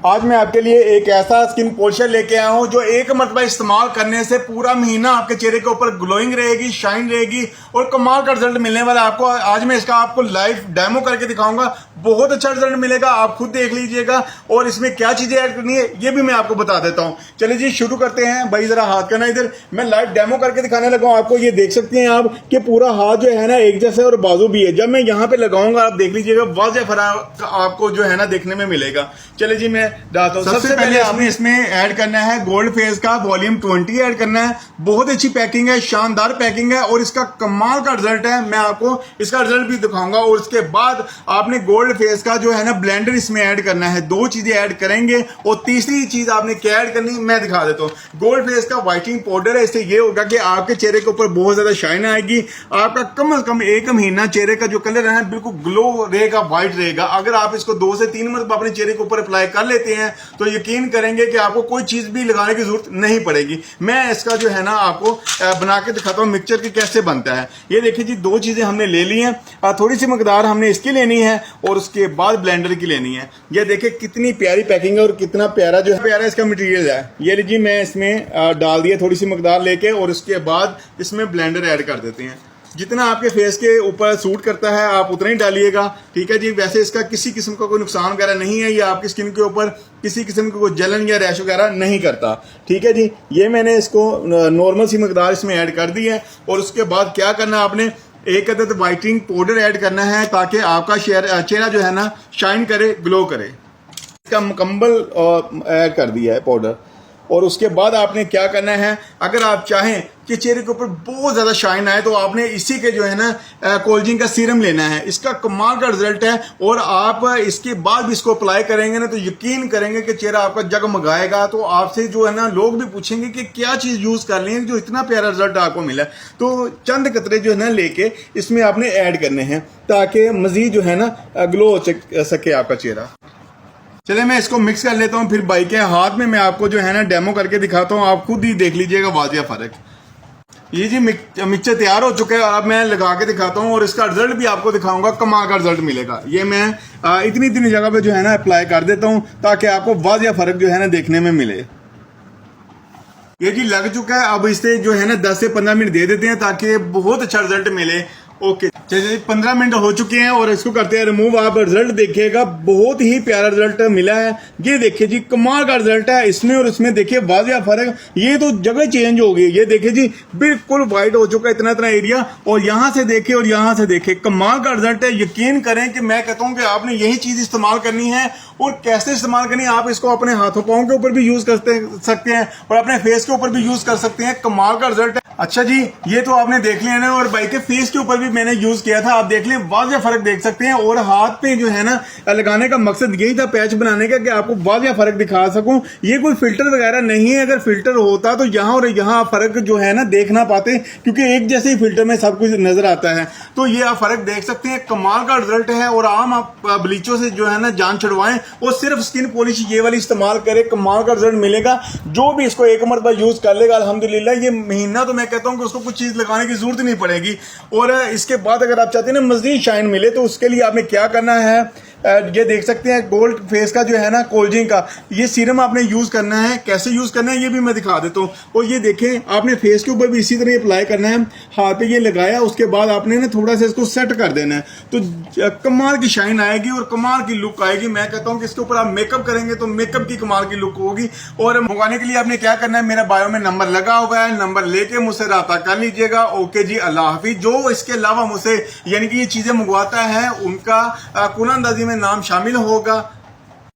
आज मैं आपके लिए एक ऐसा स्किन पॉलिशर लेके आया हूँ जो एक मरतबा इस्तेमाल करने से पूरा महीना आपके चेहरे के ऊपर ग्लोइंग रहेगी, शाइन रहेगी और कमाल का रिजल्ट मिलने वाला है आपको। आज मैं इसका आपको लाइव डेमो करके दिखाऊंगा, बहुत अच्छा रिजल्ट मिलेगा, आप खुद देख लीजिएगा। और इसमें क्या चीजें ऐड करनी है ये भी मैं आपको बता देता हूँ। चलिए जी शुरू करते हैं। भाई जरा हाथ करना इधर, मैं लाइव डेमो करके दिखाने लगा हूँ आपको। ये देख सकते हैं आप कि पूरा हाथ जो है ना एक जैसा है और बाजू भी है। जब मैं यहाँ पे लगाऊंगा आप देख लीजिएगा वाज़ेह फर्क आपको जो है ना देखने में मिलेगा। चलिए जी मैं डालता हूँ। सबसे पहले आपने इसमें ऐड करना है गोल्ड फेस का वॉल्यूम 20 ऐड करना है। बहुत अच्छी पैकिंग है, शानदार पैकिंग है और इसका कमाल का रिजल्ट है। मैं आपको इसका रिजल्ट भी दिखाऊंगा। और उसके बाद आपने गोल्ड फेस का जो है ना ब्लेंडर इसमें ऐड करना है। दो चीजें ऐड करेंगे और तीसरी चीज आपने क्या ऐड करनी मैं दिखा देता हूँ। गोल्ड फेस का व्हाइटनिंग पाउडर है। इससे ये होगा कि आपके चेहरे के ऊपर बहुत ज्यादा शाइन आएगी। आपका कम से कम एक महीना चेहरे का जो कलर है बिल्कुल ग्लो रहेगा, व्हाइट रहेगा। अगर आप इसको 2 से 3 मरतबा अपने चेहरे के ऊपर अप्लाई कर लेते हैं तो यकीन करेंगे कि आपको कोई चीज भी लगाने की जरूरत नहीं पड़ेगी। मैं इसका जो है ना आपको बना के दिखाता हूँ मिक्सचर की कैसे बनता है। ये देखिए जी 2 चीजें हमने ले ली हैं, थोड़ी सी मकदार हमने इसकी लेनी है और उसके बाद ब्लेंडर की लेनी है। ये देखिए कितनी प्यारी पैकिंग है और कितना प्यारा जो है प्यारा इसका मटेरियल है। ये लीजिए मैं इसमें डाल दिया थोड़ी सी मकदार लेके और उसके बाद इसमें ब्लेंडर ऐड कर देते हैं। जितना आपके फेस के ऊपर सूट करता है आप उतना ही डालिएगा, ठीक है जी। वैसे इसका किसी किस्म का कोई नुकसान वगैरह नहीं है, ये आपकी स्किन के ऊपर किसी किस्म की कोई जलन या रैश वगैरह नहीं करता, ठीक है जी। ये मैंने इसको नॉर्मल सी मकदार इसमें ऐड कर दी है। और उसके बाद क्या करना है आपने एक अदद व्हाइटनिंग पाउडर ऐड करना है ताकि आपका चेहरा जो है ना शाइन करे, ग्लो करे। इसका मुकम्मल ऐड कर दिया है पाउडर। और उसके बाद आपने क्या करना है, अगर आप चाहें कि चेहरे के ऊपर बहुत ज़्यादा शाइन आए तो आपने इसी के जो है ना कोलजिन का सीरम लेना है। इसका कमाल का रिजल्ट है और आप इसके बाद भी इसको अप्लाई करेंगे ना तो यकीन करेंगे कि चेहरा आपका जगमगाएगा। तो आपसे जो है ना लोग भी पूछेंगे कि क्या चीज़ यूज़ कर लें जो इतना प्यारा रिजल्ट आपको मिला। तो चंद कतरे जो है ना लेके इसमें आपने ऐड करने हैं ताकि मज़ीद जो है ना ग्लो हो सके आपका चेहरा। चले मैं इसको मिक्स कर लेता हूँ, फिर भाई के हाथ में मैं आपको जो है ना डेमो करके दिखाता हूँ। आप खुद ही देख लीजिएगा वाज़ेह फर्क। ये जी मिक्सचर तैयार हो चुका है, अब मैं लगा के दिखाता हूँ और इसका रिजल्ट भी आपको दिखाऊंगा। कमाल का रिजल्ट मिलेगा। ये मैं इतनी इतनी जगह पे जो है ना अप्लाई कर देता हूँ ताकि आपको वाज़ेह फर्क जो है ना देखने में मिले। ये जी लग चुका है, अब इसे जो है ना 10 से 15 मिनट दे देते हैं ताकि बहुत अच्छा रिजल्ट मिले। ओके चलिए 15 मिनट हो चुके हैं और इसको करते हैं रिमूव। आप रिजल्ट देखिएगा, बहुत ही प्यारा रिजल्ट मिला है। ये देखिए जी कमाल का रिजल्ट है इसमें और इसमें देखिए वाज़ेह फर्क। ये तो जगह चेंज हो गई। ये देखिए जी बिल्कुल व्हाइट हो चुका है इतना इतना एरिया। और यहाँ से देखिए और यहाँ से देखिए कमाल का रिजल्ट है। यकीन करें कि मैं कहता हूँ कि आपने यही चीज इस्तेमाल करनी है। और कैसे इस्तेमाल करनी है, आप इसको अपने हाथों पाँव के ऊपर भी यूज कर सकते हैं और अपने फेस के ऊपर भी यूज कर सकते हैं। कमाल का रिजल्ट है। अच्छा जी ये तो आपने देख लिया ना, और भाई के फेस के ऊपर भी मैंने यूज किया था, आप देख लें वाज़ेह फर्क देख सकते हैं। और हाथ पे जो है ना लगाने का मकसद यही था पैच बनाने का कि आपको वाज़ेह फर्क दिखा सकूं। ये कोई फिल्टर वगैरह नहीं है, अगर फिल्टर होता तो यहाँ और यहाँ फर्क जो है ना देख ना पाते, क्योंकि एक जैसे ही फिल्टर में सब कुछ नजर आता है। तो ये आप फर्क देख सकते हैं, कमाल का रिजल्ट है। और आम आप ब्लीचों से जो है ना जान छुड़वाएं और सिर्फ स्किन पॉलिश ये वाली इस्तेमाल करें, कमाल का रिजल्ट मिलेगा। जो भी इसको एक मरतबा यूज कर लेगा अल्हम्दुलिल्लाह ये महीना तो मैं कहता हूं कि उसको कुछ चीज लगाने की जरूरत नहीं पड़ेगी। और इसके बाद अगर आप चाहते हैं ना मजीद शाइन मिले तो उसके लिए आपने क्या करना है, ये देख सकते हैं गोल्ड फेस का जो है ना कोलजिन का ये सीरम आपने यूज करना है। कैसे यूज करना है ये भी मैं दिखा देता हूँ। और ये देखें आपने फेस के ऊपर भी इसी तरह अप्लाई करना है। हाथ पे ये लगाया, उसके बाद आपने ना थोड़ा सा इसको सेट कर देना है तो कमाल की शाइन आएगी और कमाल की लुक आएगी। मैं कहता हूँ कि इसके ऊपर आप मेकअप करेंगे तो मेकअप की कमाल की लुक होगी। और मंगवाने के लिए आपने क्या करना है, मेरा बायो में नंबर लगा हुआ है, नंबर लेके मुझसे राब्ता कर लीजिएगा। ओके जी अल्लाह हाफिज। जो इसके अलावा मुझसे यानी कि ये चीजें मंगवाता है उनका कुरान अंदाजी में नाम शामिल होगा।